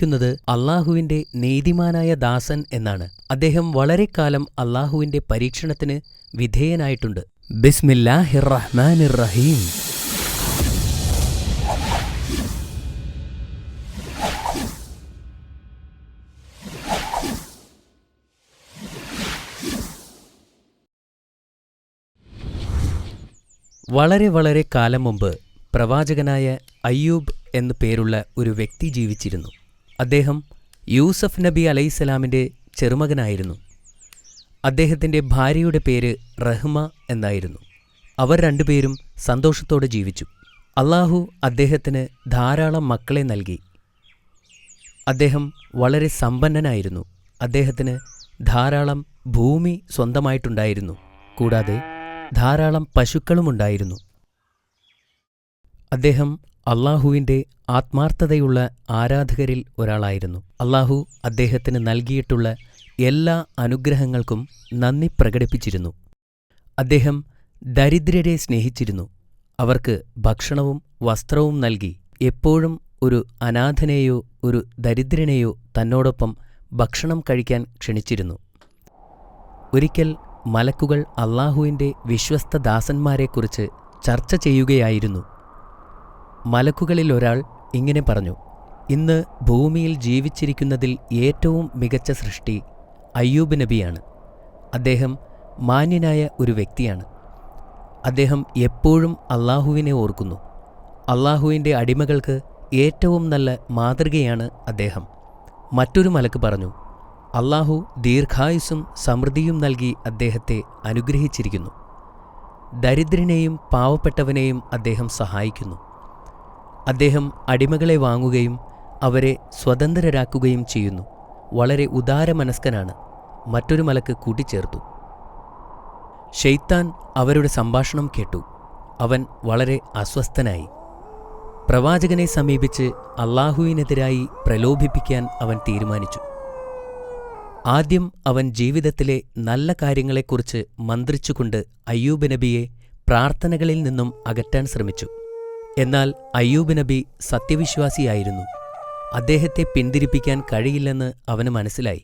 ക്കുന്നത് അള്ളാഹുവിന്റെ നീതിമാനായ ദാസൻ എന്നാണ്. അദ്ദേഹം വളരെക്കാലം അള്ളാഹുവിന്റെ പരീക്ഷണത്തിന് വിധേയനായിട്ടുണ്ട്. ബിസ്മില്ലാഹിർ റഹ്മാനിർ റഹീം. വളരെ കാലം മുമ്പ് പ്രവാചകനായ അയ്യൂബ് എന്നു പേരുള്ള ഒരു വ്യക്തി ജീവിച്ചിരുന്നു. അദ്ദേഹം യൂസഫ് നബി അലൈഹിസ്സലാമിന്റെ ചെറുമകനായിരുന്നു. അദ്ദേഹത്തിന്റെ ഭാര്യയുടെ പേര് റഹ്മ എന്നായിരുന്നു. അവർ രണ്ടുപേരും സന്തോഷത്തോടെ ജീവിച്ചു. അള്ളാഹു അദ്ദേഹത്തിന് ധാരാളം മക്കളെ നൽകി. അദ്ദേഹം വളരെ സമ്പന്നനായിരുന്നു. അദ്ദേഹത്തിന് ധാരാളം ഭൂമി സ്വന്തമായിട്ടുണ്ടായിരുന്നു. കൂടാതെ ധാരാളം പശുക്കളുമുണ്ടായിരുന്നു. അദ്ദേഹം അള്ളാഹുവിന്റെ ആത്മാർത്ഥതയുള്ള ആരാധകരിൽ ഒരാളായിരുന്നു. അള്ളാഹു അദ്ദേഹത്തിന് നൽകിയിട്ടുള്ള എല്ലാ അനുഗ്രഹങ്ങൾക്കും നന്ദി പ്രകടിപ്പിച്ചിരുന്നു. അദ്ദേഹം ദരിദ്രരെ സ്നേഹിച്ചിരുന്നു. അവർക്ക് ഭക്ഷണവും വസ്ത്രവും നൽകി എപ്പോഴും ഒരു അനാഥനെയോ ഒരു ദരിദ്രനെയോ തന്നോടൊപ്പം ഭക്ഷണം കഴിക്കാൻ ക്ഷണിച്ചിരുന്നു. ഒരിക്കൽ മലക്കുകൾ അള്ളാഹുവിന്റെ വിശ്വസ്ത ദാസന്മാരെക്കുറിച്ച് ചർച്ച ചെയ്യുകയായിരുന്നു. മലക്കുകളിൽ ഒരാൾ ഇങ്ങനെ പറഞ്ഞു: ഇന്ന് ഭൂമിയിൽ ജീവിച്ചിരിക്കുന്നതിൽ ഏറ്റവും മികച്ച സൃഷ്ടി അയ്യൂബ് നബിയാണ്. അദ്ദേഹം മാന്യനായ ഒരു വ്യക്തിയാണ്. അദ്ദേഹം എപ്പോഴും അള്ളാഹുവിനെ ഓർക്കുന്നു. അള്ളാഹുവിന്റെ അടിമകൾക്ക് ഏറ്റവും നല്ല മാതൃകയാണ് അദ്ദേഹം. മറ്റൊരു മലക്ക് പറഞ്ഞു: അള്ളാഹു ദീർഘായുസ്സും സമൃദ്ധിയും നൽകി അദ്ദേഹത്തെ അനുഗ്രഹിച്ചിരിക്കുന്നു. ദരിദ്രനെയും പാവപ്പെട്ടവനെയും അദ്ദേഹം സഹായിക്കുന്നു. അദ്ദേഹം അടിമകളെ വാങ്ങുകയും അവരെ സ്വതന്ത്രരാക്കുകയും ചെയ്യുന്നു. വളരെ ഉദാരമനസ്കനാണ്. മറ്റൊരു മലക്ക് കൂട്ടിച്ചേർത്തു. ശൈത്താൻ അവരുടെ സംഭാഷണം കേട്ടു. അവൻ വളരെ അസ്വസ്ഥനായി. പ്രവാചകനെ സമീപിച്ച് അള്ളാഹുവിനെതിരായി പ്രലോഭിപ്പിക്കാൻ അവൻ തീരുമാനിച്ചു. ആദ്യം അവൻ ജീവിതത്തിലെ നല്ല കാര്യങ്ങളെക്കുറിച്ച് മന്ത്രിച്ചുകൊണ്ട് അയ്യൂബ് നബിയെ പ്രാർത്ഥനകളിൽ നിന്നും അകറ്റാൻ ശ്രമിച്ചു. എന്നാൽ അയ്യൂബ് നബി സത്യവിശ്വാസിയായിരുന്നു. അദ്ദേഹത്തെ പിന്തിരിപ്പിക്കാൻ കഴിയില്ലെന്ന് അവന് മനസ്സിലായി.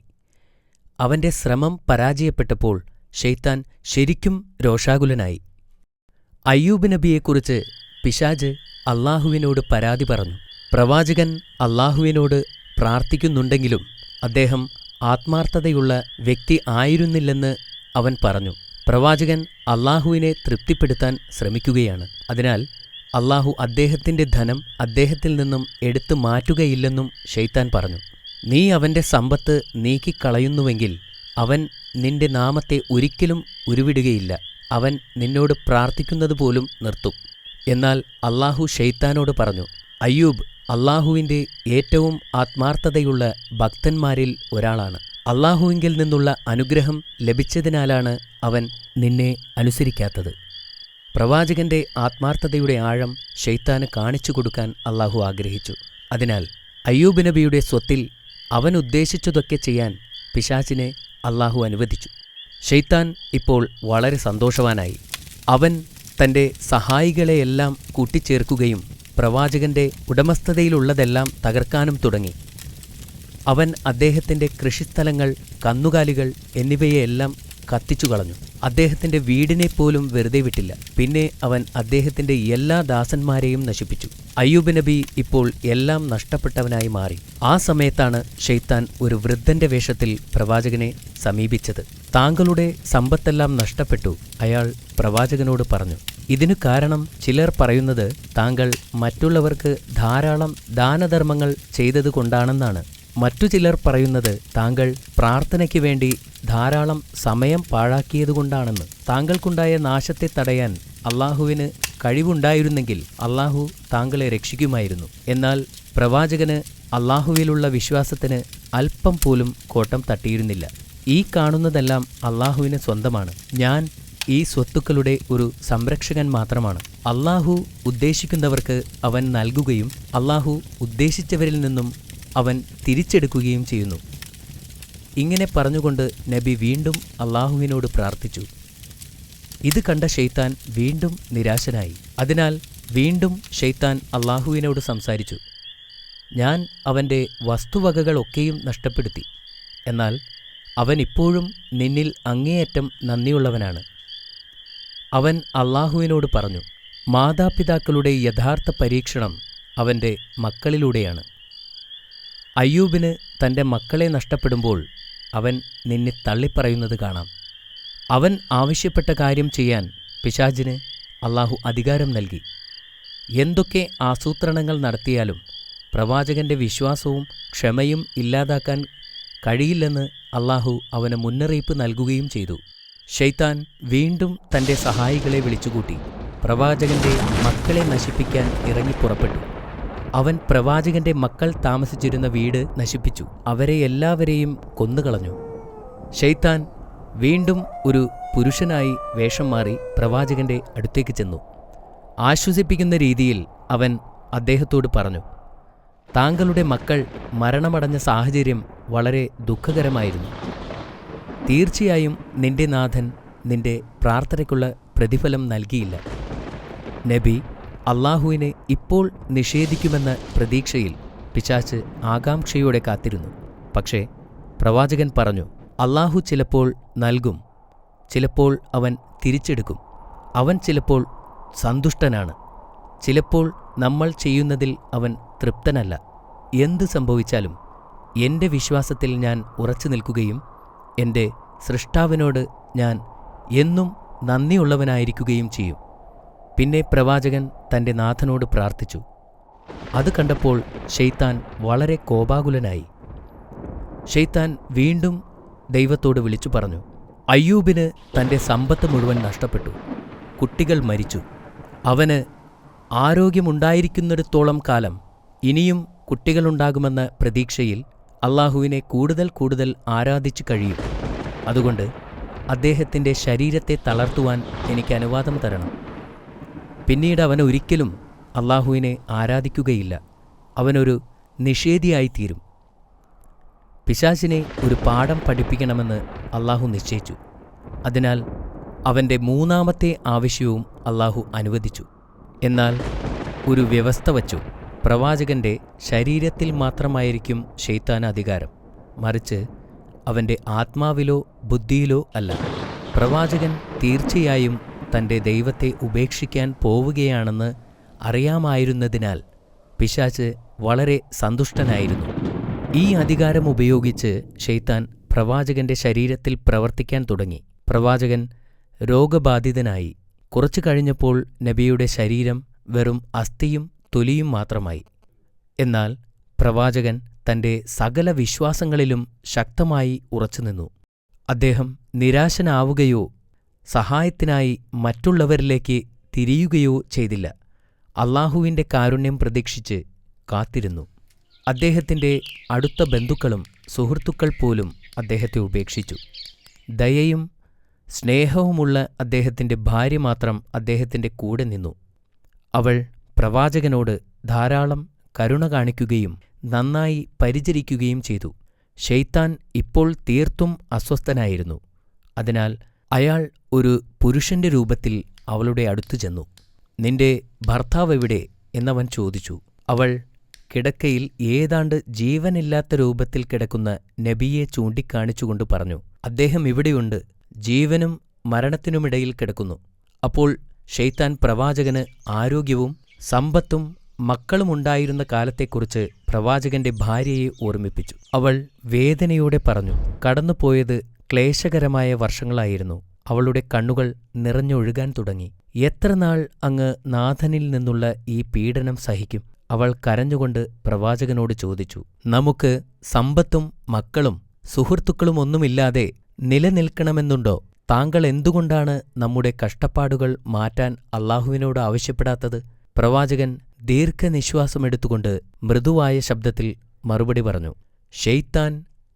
അവന്റെ ശ്രമം പരാജയപ്പെട്ടപ്പോൾ ശൈത്താൻ ശരിക്കും രോഷാകുലനായി. അയ്യൂബ് നബിയെക്കുറിച്ച് പിശാച് അള്ളാഹുവിനോട് പരാതി പറഞ്ഞു. പ്രവാചകൻ അള്ളാഹുവിനോട് പ്രാർത്ഥിക്കുന്നുണ്ടെങ്കിലും അദ്ദേഹം ആത്മാർത്ഥതയുള്ള വ്യക്തി ആയിരുന്നില്ലെന്ന് അവൻ പറഞ്ഞു. പ്രവാചകൻ അള്ളാഹുവിനെ തൃപ്തിപ്പെടുത്താൻ ശ്രമിക്കുകയാണ്. അതിനാൽ അള്ളാഹു അദ്ദേഹത്തിന്റെ ധനം അദ്ദേഹത്തിൽ നിന്നും എടുത്തു മാറ്റുകയില്ലെന്നും ശൈത്താൻ പറഞ്ഞു. നീ അവന്റെ സമ്പത്ത് നീക്കിക്കളയുന്നുവെങ്കിൽ അവൻ നിന്റെ നാമത്തെ ഒരിക്കലും ഉരുവിടുകയില്ല. അവൻ നിന്നോട് പ്രാർത്ഥിക്കുന്നതുപോലും നിർത്തും. എന്നാൽ അള്ളാഹു ശൈത്താനോട് പറഞ്ഞു: അയ്യൂബ് അള്ളാഹുവിന്റെ ഏറ്റവും ആത്മാർത്ഥതയുള്ള ഭക്തന്മാരിൽ ഒരാളാണ്. അള്ളാഹുവിങ്കിൽ നിന്നുള്ള അനുഗ്രഹം ലഭിച്ചതിനാലാണ് അവൻ നിന്നെ അനുസരിക്കാത്തത്. പ്രവാചകന്റെ ആത്മാർത്ഥതയുടെ ആഴം ശൈത്താന് കാണിച്ചു കൊടുക്കാൻ അള്ളാഹു ആഗ്രഹിച്ചു. അതിനാൽ അയ്യൂബ് നബിയുടെ സ്വത്തിൽ അവൻ ഉദ്ദേശിച്ചതൊക്കെ ചെയ്യാൻ പിശാചിനെ അള്ളാഹു അനുവദിച്ചു. ശൈത്താൻ ഇപ്പോൾ വളരെ സന്തോഷവാനായി. അവൻ തന്റെ സഹായികളെയെല്ലാം കൂട്ടിച്ചേർക്കുകയും പ്രവാചകന്റെ ഉടമസ്ഥതയിലുള്ളതെല്ലാം തകർക്കാനും തുടങ്ങി. അവൻ അദ്ദേഹത്തിന്റെ കൃഷിസ്ഥലങ്ങൾ, കന്നുകാലികൾ എന്നിവയെല്ലാം കത്തിച്ചു കളഞ്ഞു. അദ്ദേഹത്തിന്റെ വീടിനെപ്പോലും വെറുതെ വിട്ടില്ല. പിന്നെ അവൻ അദ്ദേഹത്തിന്റെ എല്ലാ ദാസന്മാരെയും നശിപ്പിച്ചു. അയ്യൂബ് നബി ഇപ്പോൾ എല്ലാം നഷ്ടപ്പെട്ടവനായി മാറി. ആ സമയത്താണ് ശൈത്താൻ ഒരു വൃദ്ധന്റെ വേഷത്തിൽ പ്രവാചകനെ സമീപിച്ചത്. താങ്കളുടെ സമ്പത്തെല്ലാം നഷ്ടപ്പെട്ടു, അയാൾ പ്രവാചകനോട് പറഞ്ഞു. ഇതിനു കാരണം ചിലർ പറയുന്നത് താങ്കൾ മറ്റുള്ളവർക്ക് ധാരാളം ദാനധർമ്മങ്ങൾ ചെയ്തതുകൊണ്ടാണെന്നാണ്. മറ്റു ചിലർ പറയുന്നത് താങ്കൾ പ്രാർത്ഥനയ്ക്ക് വേണ്ടി ധാരാളം സമയം പാഴാക്കിയതുകൊണ്ടാണെന്ന്. താങ്കൾക്കുണ്ടായ നാശത്തെ തടയാൻ അള്ളാഹുവിന് കഴിവുണ്ടായിരുന്നെങ്കിൽ അള്ളാഹു താങ്കളെ രക്ഷിക്കുമായിരുന്നു. എന്നാൽ പ്രവാചകന് അള്ളാഹുവിലുള്ള വിശ്വാസത്തിന് അല്പം പോലും കോട്ടം തട്ടിയിരുന്നില്ല. ഈ കാണുന്നതെല്ലാം അള്ളാഹുവിന് സ്വന്തമാണ്. ഞാൻ ഈ സ്വത്തുക്കളുടെ ഒരു സംരക്ഷകൻ മാത്രമാണ്. അള്ളാഹു ഉദ്ദേശിക്കുന്നവർക്ക് അവൻ നൽകുകയും അള്ളാഹു ഉദ്ദേശിച്ചവരിൽ നിന്നും അവൻ തിരിച്ചെടുക്കുകയും ചെയ്യുന്നു. ഇങ്ങനെ പറഞ്ഞുകൊണ്ട് നബി വീണ്ടും അള്ളാഹുവിനോട് പ്രാർത്ഥിച്ചു. ഇത് കണ്ട ശൈത്താൻ വീണ്ടും നിരാശനായി. അതിനാൽ വീണ്ടും ശൈത്താൻ അള്ളാഹുവിനോട് സംസാരിച്ചു. ഞാൻ അവൻ്റെ വസ്തുവകകളൊക്കെയും നഷ്ടപ്പെടുത്തി. എന്നാൽ അവൻ ഇപ്പോഴും നിന്നിൽ അങ്ങേയറ്റം നന്ദിയുള്ളവനാണ്. അവൻ അല്ലാഹുവിനോട് പറഞ്ഞു, മാതാപിതാക്കളുടെ യഥാർത്ഥ പരീക്ഷണം അവൻ്റെ മക്കളിലൂടെയാണ്. അയ്യൂബിന് തൻ്റെ മക്കളെ നഷ്ടപ്പെടുമ്പോൾ അവൻ നിന്നെ തള്ളിപ്പറയുന്നത് കാണാം. അവൻ ആവശ്യപ്പെട്ട കാര്യം ചെയ്യാൻ പിശാചിന് അല്ലാഹു അധികാരം നൽകി. എന്തൊക്കെ ആസൂത്രണങ്ങൾ നടത്തിയാലും പ്രവാചകന്റെ വിശ്വാസവും ക്ഷമയും ഇല്ലാതാക്കാൻ കഴിയില്ലെന്ന് അല്ലാഹു അവന് മുന്നറിയിപ്പ് നൽകുകയും ചെയ്തു. ശൈത്താൻ വീണ്ടും തൻ്റെ സഹായികളെ വിളിച്ചുകൂട്ടി പ്രവാചകന്റെ മക്കളെ നശിപ്പിക്കാൻ ഇറങ്ങിപ്പുറപ്പെട്ടു. അവൻ പ്രവാചകന്റെ മക്കൾ താമസിച്ചിരുന്ന വീട് നശിപ്പിച്ചു. അവരെ എല്ലാവരെയും കൊന്നുകളഞ്ഞു. ശൈത്താൻ വീണ്ടും ഒരു പുരുഷനായി വേഷം മാറി പ്രവാചകന്റെ അടുത്തേക്ക് ചെന്നു. ആശ്വസിപ്പിക്കുന്ന രീതിയിൽ അവൻ അദ്ദേഹത്തോട് പറഞ്ഞു, താങ്കളുടെ മക്കൾ മരണമടഞ്ഞ സാഹചര്യം വളരെ ദുഃഖകരമായിരുന്നു. തീർച്ചയായും നിന്റെ നാഥൻ നിന്റെ പ്രാർത്ഥനയ്ക്കുള്ള പ്രതിഫലം നൽകിയില്ല. നബി അല്ലാഹുവിനെ ഇപ്പോൾ നിഷേധിക്കുമെന്ന പ്രതീക്ഷയിൽ പിശാച് ആകാംക്ഷയോടെ കാത്തിരുന്നു. പക്ഷേ പ്രവാചകൻ പറഞ്ഞു, അല്ലാഹു ചിലപ്പോൾ നൽകും, ചിലപ്പോൾ അവൻ തിരിച്ചെടുക്കും. അവൻ ചിലപ്പോൾ സന്തുഷ്ടനാണ്, ചിലപ്പോൾ നമ്മൾ ചെയ്യുന്നതിൽ അവൻ തൃപ്തനല്ല. എന്ത് സംഭവിച്ചാലും എൻ്റെ വിശ്വാസത്തിൽ ഞാൻ ഉറച്ചു നിൽക്കുകയും എൻ്റെ സൃഷ്ടാവിനോട് ഞാൻ എന്നും നന്ദിയുള്ളവനായിരിക്കുകയും ചെയ്യും. പിന്നെ പ്രവാചകൻ തൻ്റെ നാഥനോട് പ്രാർത്ഥിച്ചു. അത് കണ്ടപ്പോൾ ശൈത്താൻ വളരെ കോപാകുലനായി. ശൈത്താൻ വീണ്ടും ദൈവത്തോട് വിളിച്ചു പറഞ്ഞു, അയ്യൂബിന് തൻ്റെ സമ്പത്ത് മുഴുവൻ നഷ്ടപ്പെട്ടു. കുട്ടികൾ മരിച്ചു. അവന് ആരോഗ്യമുണ്ടായിരിക്കുന്നിടത്തോളം കാലം ഇനിയും കുട്ടികളുണ്ടാകുമെന്ന പ്രതീക്ഷയിൽ അല്ലാഹുവിനെ കൂടുതൽ കൂടുതൽ ആരാധിച്ചു കഴിയും. അതുകൊണ്ട് അദ്ദേഹത്തിൻ്റെ ശരീരത്തെ തളർത്തുവാൻ എനിക്ക് അനുവാദം തരണം. പിന്നീട് അവൻ ഒരിക്കലും അല്ലാഹുവിനെ ആരാധിക്കുകയില്ല. അവനൊരു നിഷേധിയായിത്തീരും. പിശാചിനെ ഒരു പാഠം പഠിപ്പിക്കണമെന്ന് അല്ലാഹു നിശ്ചയിച്ചു. അതിനാൽ അവൻ്റെ മൂന്നാമത്തെ ആവശ്യവും അല്ലാഹു അനുവദിച്ചു. എന്നാൽ ഒരു വ്യവസ്ഥ വച്ചു. പ്രവാചകന്റെ ശരീരത്തിൽ മാത്രമായിരിക്കും ശൈത്താന് അധികാരം, മറിച്ച് അവൻ്റെ ആത്മാവിലോ ബുദ്ധിയിലോ അല്ല. പ്രവാചകൻ തീർച്ചയായും തൻ്റെ ദൈവത്തെ ഉപേക്ഷിക്കാൻ പോവുകയാണെന്ന് അറിയാമായിരുന്നതിനാൽ പിശാച് വളരെ സന്തുഷ്ടനായിരുന്നു. ഈ അധികാരം ഉപയോഗിച്ച് ശൈത്താൻ പ്രവാചകന്റെ ശരീരത്തിൽ പ്രവർത്തിക്കാൻ തുടങ്ങി. പ്രവാചകൻ രോഗബാധിതനായി. കുറച്ചു കഴിഞ്ഞപ്പോൾ നബിയുടെ ശരീരം വെറും അസ്ഥിയും തൊലിയും മാത്രമായി. എന്നാൽ പ്രവാചകൻ തൻ്റെ സകല വിശ്വാസങ്ങളിലും ശക്തമായി ഉറച്ചുനിന്നു. അദ്ദേഹം നിരാശനാവുകയോ സഹായത്തിനായി മറ്റുള്ളവരിലേക്ക് തിരിയുകയോ ചെയ്തില്ല. അല്ലാഹുവിൻ്റെ കാരുണ്യം പ്രതീക്ഷിച്ച് കാത്തിരുന്നു. അദ്ദേഹത്തിൻ്റെ അടുത്ത ബന്ധുക്കളും സുഹൃത്തുക്കൾ പോലും അദ്ദേഹത്തെ ഉപേക്ഷിച്ചു. ദയയും സ്നേഹവുമുള്ള അദ്ദേഹത്തിൻ്റെ ഭാര്യ മാത്രം അദ്ദേഹത്തിൻ്റെ കൂടെ നിന്നു. അവൾ പ്രവാചകനോട് ധാരാളം കരുണ കാണിക്കുകയും നന്നായി പരിചരിക്കുകയും ചെയ്തു. ശൈത്താൻ ഇപ്പോൾ തീർത്തും അസ്വസ്ഥനായിരുന്നു. അതിനാൽ അയാൾ ഒരു പുരുഷന്റെ രൂപത്തിൽ അവളുടെ അടുത്തു ചെന്നു. നിന്റെ ഭർത്താവ് എവിടെ എന്നവൻ ചോദിച്ചു. അവൾ കിടക്കയിൽ ഏതാണ്ട് ജീവനില്ലാത്ത രൂപത്തിൽ കിടക്കുന്ന നബിയെ ചൂണ്ടിക്കാണിച്ചുകൊണ്ട് പറഞ്ഞു, അദ്ദേഹം ഇവിടെയുണ്ട്, ജീവനും മരണത്തിനുമിടയിൽ കിടക്കുന്നു. അപ്പോൾ ശൈത്താൻ പ്രവാചകന് ആരോഗ്യവും സമ്പത്തും മക്കളുമുണ്ടായിരുന്ന കാലത്തെക്കുറിച്ച് പ്രവാചകന്റെ ഭാര്യയെ ഓർമ്മിപ്പിച്ചു. അവൾ വേദനയോടെ പറഞ്ഞു, കടന്നുപോയത് ക്ലേശകരമായ വർഷങ്ങളായിരുന്നു. അവളുടെ കണ്ണുകൾ നിറഞ്ഞൊഴുകാൻ തുടങ്ങി. എത്ര നാൾ അങ്ങ് നാഥനിൽ നിന്നുള്ള ഈ പീഡനം സഹിക്കും? അവൾ കരഞ്ഞുകൊണ്ട് പ്രവാചകനോട് ചോദിച്ചു, നമുക്ക് സമ്പത്തും മക്കളും സുഹൃത്തുക്കളും ഒന്നുമില്ലാതെ നിലനിൽക്കണമെന്നുണ്ടോ? താങ്കൾ എന്തുകൊണ്ടാണ് നമ്മുടെ കഷ്ടപ്പാടുകൾ മാറ്റാൻ അല്ലാഹുവിനോട് ആവശ്യപ്പെടാത്തത്? പ്രവാചകൻ ദീർഘനിശ്വാസമെടുത്തുകൊണ്ട് മൃദുവായ ശബ്ദത്തിൽ മറുപടി പറഞ്ഞു, ശൈത്താൻ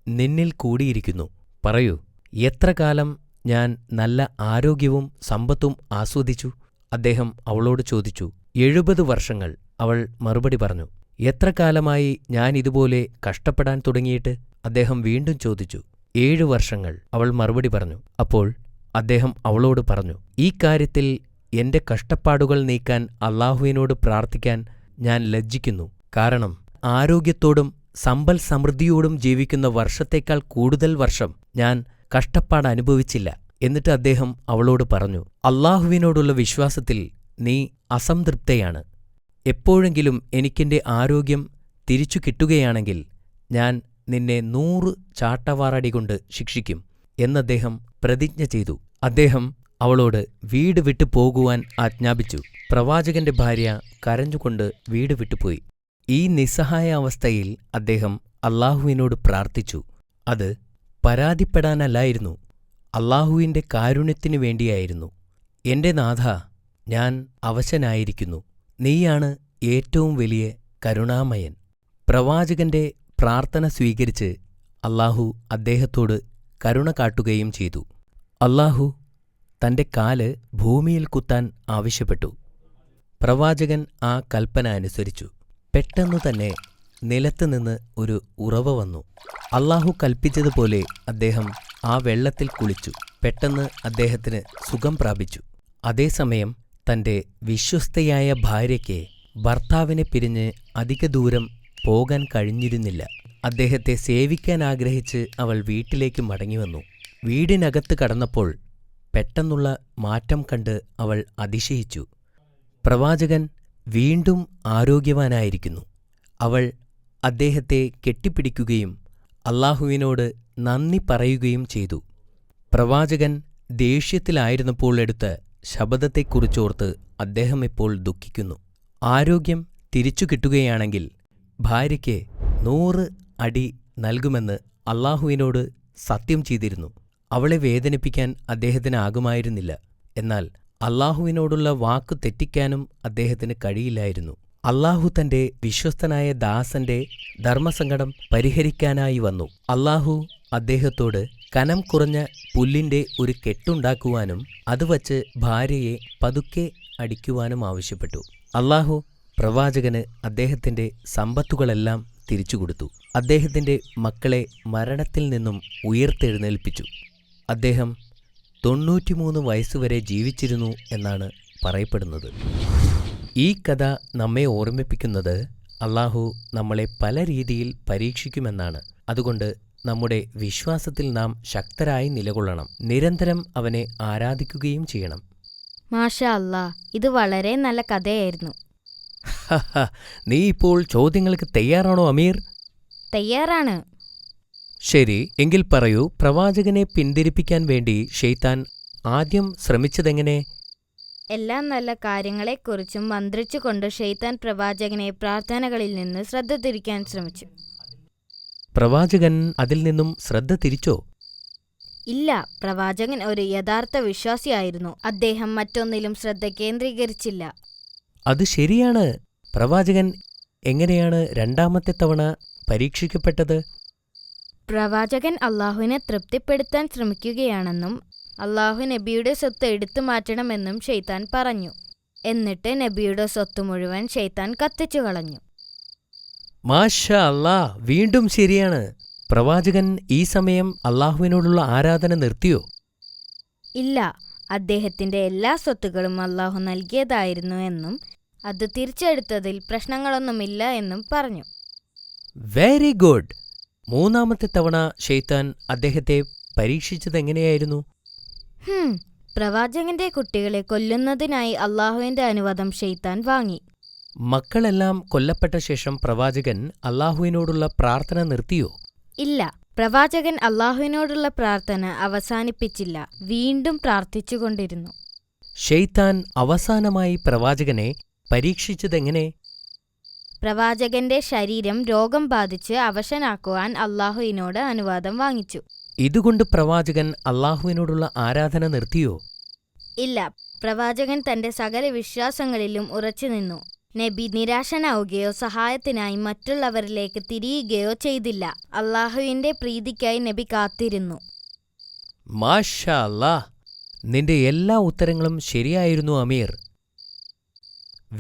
നിന്നിൽ കൂടിയിരിക്കുന്നു. പറയൂ, എത്ര കാലം ഞാൻ നല്ല ആരോഗ്യവും സമ്പത്തും ആസ്വദിച്ചു? അദ്ദേഹം അവളോട് ചോദിച്ചു. 70 വർഷങ്ങൾ. അവൾ മറുപടി പറഞ്ഞു. എത്ര കാലമായി ഞാൻ ഇതുപോലെ കഷ്ടപ്പെടാൻ തുടങ്ങിയിട്ട്? അദ്ദേഹം വീണ്ടും ചോദിച്ചു. 7 വർഷങ്ങൾ. അവൾ മറുപടി പറഞ്ഞു. അപ്പോൾ അദ്ദേഹം അവളോട് പറഞ്ഞു, ഈ കാര്യത്തിൽ എന്റെ കഷ്ടപ്പാടുകൾ നീക്കാൻ അല്ലാഹുവിനോട് പ്രാർത്ഥിക്കാൻ ഞാൻ ലജ്ജിക്കുന്നു. കാരണം ആരോഗ്യത്തോടും സമ്പൽ സമൃദ്ധിയോടും ജീവിക്കുന്ന വർഷത്തേക്കാൾ കൂടുതൽ വർഷം ഞാൻ കഷ്ടപ്പാട് അനുഭവിച്ചില്ല. എന്നിട്ട് അദ്ദേഹം അവളോട് പറഞ്ഞു, അല്ലാഹുവിനോടുള്ള വിശ്വാസത്തിൽ നീ അസംതൃപ്തയാണ്. എപ്പോഴെങ്കിലും എനിക്കെന്റെ ആരോഗ്യം തിരിച്ചു കിട്ടുകയാണെങ്കിൽ ഞാൻ നിന്നെ 100 ചാട്ടവാറടികൊണ്ട് ശിക്ഷിക്കും എന്നദ്ദേഹം പ്രതിജ്ഞ ചെയ്തു. അദ്ദേഹം അവളോട് വീട് വിട്ടു പോകുവാൻ ആജ്ഞാപിച്ചു. പ്രവാചകന്റെ ഭാര്യ കരഞ്ഞുകൊണ്ട് വീട് വിട്ടുപോയി. ഈ നിസ്സഹായ അവസ്ഥയിൽ അദ്ദേഹം അല്ലാഹുവിനോട് പ്രാർത്ഥിച്ചു. അത് പരാതിപ്പെടാനല്ലായിരുന്നു, അല്ലാഹുവിന്റെ കാരുണ്യത്തിനു വേണ്ടിയായിരുന്നു. എന്റെ നാഥാ, ഞാൻ അവശനായിരിക്കുന്നു. നീയാണ് ഏറ്റവും വലിയ കരുണാമയൻ. പ്രവാചകന്റെ പ്രാർത്ഥന സ്വീകരിച്ച് അല്ലാഹു അദ്ദേഹത്തോട് കരുണ കാട്ടുകയും ചെയ്തു. അല്ലാഹു തന്റെ കാല് ഭൂമിയിൽ കുത്താൻ ആവശ്യപ്പെട്ടു. പ്രവാചകൻ ആ കൽപ്പന അനുസരിച്ചു. പെട്ടെന്നു തന്നെ നിലത്തുനിന്ന് ഒരു ഉറവ വന്നു. അല്ലാഹു കൽപ്പിച്ചതുപോലെ അദ്ദേഹം ആ വെള്ളത്തിൽ കുളിച്ചു. പെട്ടെന്ന് അദ്ദേഹത്തിന് സുഖം പ്രാപിച്ചു. അതേസമയം തന്റെ വിശ്വസ്തയായ ഭാര്യയ്ക്ക് ഭർത്താവിനെ പിരിഞ്ഞ് അധിക ദൂരം പോകാൻ കഴിഞ്ഞിരുന്നില്ല. അദ്ദേഹത്തെ സേവിക്കാൻ ആഗ്രഹിച്ച് അവൾ വീട്ടിലേക്ക് മടങ്ങിവന്നു. വീടിനകത്ത് കടന്നപ്പോൾ പെട്ടെന്നുള്ള മാറ്റം കണ്ട് അവൾ അതിശയിച്ചു. പ്രവാചകൻ വീണ്ടും ആരോഗ്യവാനായിരിക്കുന്നു. അവൾ അദ്ദേഹത്തെ കെട്ടിപ്പിടിക്കുകയും അല്ലാഹുവിനോട് നന്ദി പറയുകയും ചെയ്തു. പ്രവാചകൻ ദേഷ്യത്തിലായിരുന്നപ്പോൾ എടുത്ത ശപഥത്തെക്കുറിച്ചോർത്ത് അദ്ദേഹം ഇപ്പോൾ ദുഃഖിക്കുന്നു. ആരോഗ്യം തിരിച്ചു കിട്ടുകയാണെങ്കിൽ ഭാര്യയ്ക്ക് 100 അടി നൽകുമെന്ന് അല്ലാഹുവിനോട് സത്യം ചെയ്തിരുന്നു. അവളെ വേദനിപ്പിക്കാൻ അദ്ദേഹത്തിനാകുമായിരുന്നില്ല. എന്നാൽ അല്ലാഹുവിനോടുള്ള വാക്കു തെറ്റിക്കാനും അദ്ദേഹത്തിന് കഴിയില്ലായിരുന്നു. അല്ലാഹു തന്റെ വിശ്വസ്തനായ ദാസന്റെ ധർമ്മസങ്കടം പരിഹരിക്കാനായി വന്നു. അല്ലാഹു അദ്ദേഹത്തോട് കനം കുറഞ്ഞ പുല്ലിന്റെ ഒരു കെട്ടുണ്ടാക്കുവാനും അതുവച്ച് ഭാര്യയെ പതുക്കെ അടിക്കുവാനും ആവശ്യപ്പെട്ടു. അല്ലാഹു പ്രവാചകന് അദ്ദേഹത്തിന്റെ സമ്പത്തുകളെല്ലാം തിരിച്ചുകൊടുത്തു. അദ്ദേഹത്തിന്റെ മക്കളെ മരണത്തിൽ നിന്നും ഉയർത്തെഴുന്നേൽപ്പിച്ചു. അദ്ദേഹം 93 വയസ്സുവരെ ജീവിച്ചിരുന്നു എന്നാണ് പറയപ്പെടുന്നത്. ഈ കഥ നമ്മെ ഓർമ്മിപ്പിക്കുന്നത് അല്ലാഹു നമ്മളെ പല രീതിയിൽ പരീക്ഷിക്കുമെന്നാണ്. അതുകൊണ്ട് നമ്മുടെ വിശ്വാസത്തിൽ നാം ശക്തരായി നിലകൊള്ളണം. നിരന്തരം അവനെ ആരാധിക്കുകയും ചെയ്യണം. മാഷാ അല്ലാ, ഇത് വളരെ നല്ല കഥയായിരുന്നു. നീ ഇപ്പോൾ ചോദ്യങ്ങൾക്ക് തയ്യാറാണോ അമീർ? തയ്യാറാണ്. ശരി, എങ്കിൽ പറയൂ, പ്രവാചകനെ പിന്തിരിപ്പിക്കാൻ വേണ്ടി ശൈത്താൻ ആദ്യം ശ്രമിച്ചതെങ്ങനെ? എല്ലാ നല്ല കാര്യങ്ങളെക്കുറിച്ചും മന്ത്രിച്ചുകൊണ്ട് ശൈത്താൻ പ്രവാചകനെ പ്രാർത്ഥനകളിൽ നിന്ന് ശ്രദ്ധ തിരിക്കാൻ ശ്രമിച്ചു. പ്രവാചകൻ അതിൽ നിന്നും ശ്രദ്ധ തിരിച്ചോ? ഇല്ല, പ്രവാചകൻ ഒരു യഥാർത്ഥ വിശ്വാസിയായിരുന്നു. അദ്ദേഹം മറ്റൊന്നിലും ശ്രദ്ധ കേന്ദ്രീകരിച്ചില്ല. അത് ശരിയാണ്. പ്രവാചകൻ എങ്ങനെയാണ് രണ്ടാമത്തെ തവണ പരീക്ഷിക്കപ്പെട്ടത്? പ്രവാചകൻ അള്ളാഹുവിനെ തൃപ്തിപ്പെടുത്താൻ ശ്രമിക്കുകയാണെന്നും അള്ളാഹു നബിയുടെ സ്വത്ത് എടുത്തു മാറ്റണമെന്നും ശൈത്താൻ പറഞ്ഞു. എന്നിട്ട് നബിയുടെ സ്വത്ത് മുഴുവൻ ശൈത്താൻ കത്തിച്ചു കളഞ്ഞു. മാഷാ അല്ലാ, വീണ്ടും ശരിയാണ്. പ്രവാചകൻ ഈ സമയം അള്ളാഹുവിനോടുള്ള ആരാധന നിർത്തിയോ? ഇല്ല, അദ്ദേഹത്തിന്റെ എല്ലാ സ്വത്തുകളും അള്ളാഹു നൽകിയതായിരുന്നു എന്നും അത് തിരിച്ചെടുത്തതിൽ പ്രശ്നങ്ങളൊന്നുമില്ല എന്നും പറഞ്ഞു. Very good. മൂന്നാമത്തെ തവണ ശൈത്താൻ അദ്ദേഹത്തെ പരീക്ഷിച്ചതെങ്ങനെയായിരുന്നു? പ്രവാചകന്റെ കുട്ടികളെ കൊല്ലുന്നതിനായി അള്ളാഹുവിന്റെ അനുവാദം ശൈത്താൻ വാങ്ങി. മക്കളെല്ലാം കൊല്ലപ്പെട്ട ശേഷം പ്രവാചകൻ അള്ളാഹുവിനോടുള്ള പ്രാർത്ഥന നിർത്തിയോ? ഇല്ല, പ്രവാചകൻ അള്ളാഹുവിനോടുള്ള പ്രാർത്ഥന അവസാനിപ്പിച്ചില്ല. വീണ്ടും പ്രാർത്ഥിച്ചുകൊണ്ടിരുന്നു. ശൈത്താൻ അവസാനമായി പ്രവാചകനെ പരീക്ഷിച്ചതെങ്ങനെ? പ്രവാചകന്റെ ശരീരം രോഗം ബാധിച്ച് അവശനാക്കുവാൻ അള്ളാഹുവിനോട് അനുവാദം വാങ്ങിച്ചു. ഇതുകൊണ്ട് പ്രവാചകൻ അള്ളാഹുവിനോടുള്ള ആരാധന നിർത്തിയോ? ഇല്ല, പ്രവാചകൻ തന്റെ സകല വിശ്വാസങ്ങളിലും ഉറച്ചുനിന്നു. നബി നിരാശനാവുകയോ സഹായത്തിനായി മറ്റുള്ളവരിലേക്ക് തിരിയുകയോ ചെയ്തില്ല. അള്ളാഹുവിന്റെ പ്രീതിക്കായി നബി കാത്തിരുന്നു. മാഷാ അല്ലാ, നിന്റെ എല്ലാ ഉത്തരങ്ങളും ശരിയായിരുന്നു അമീർ.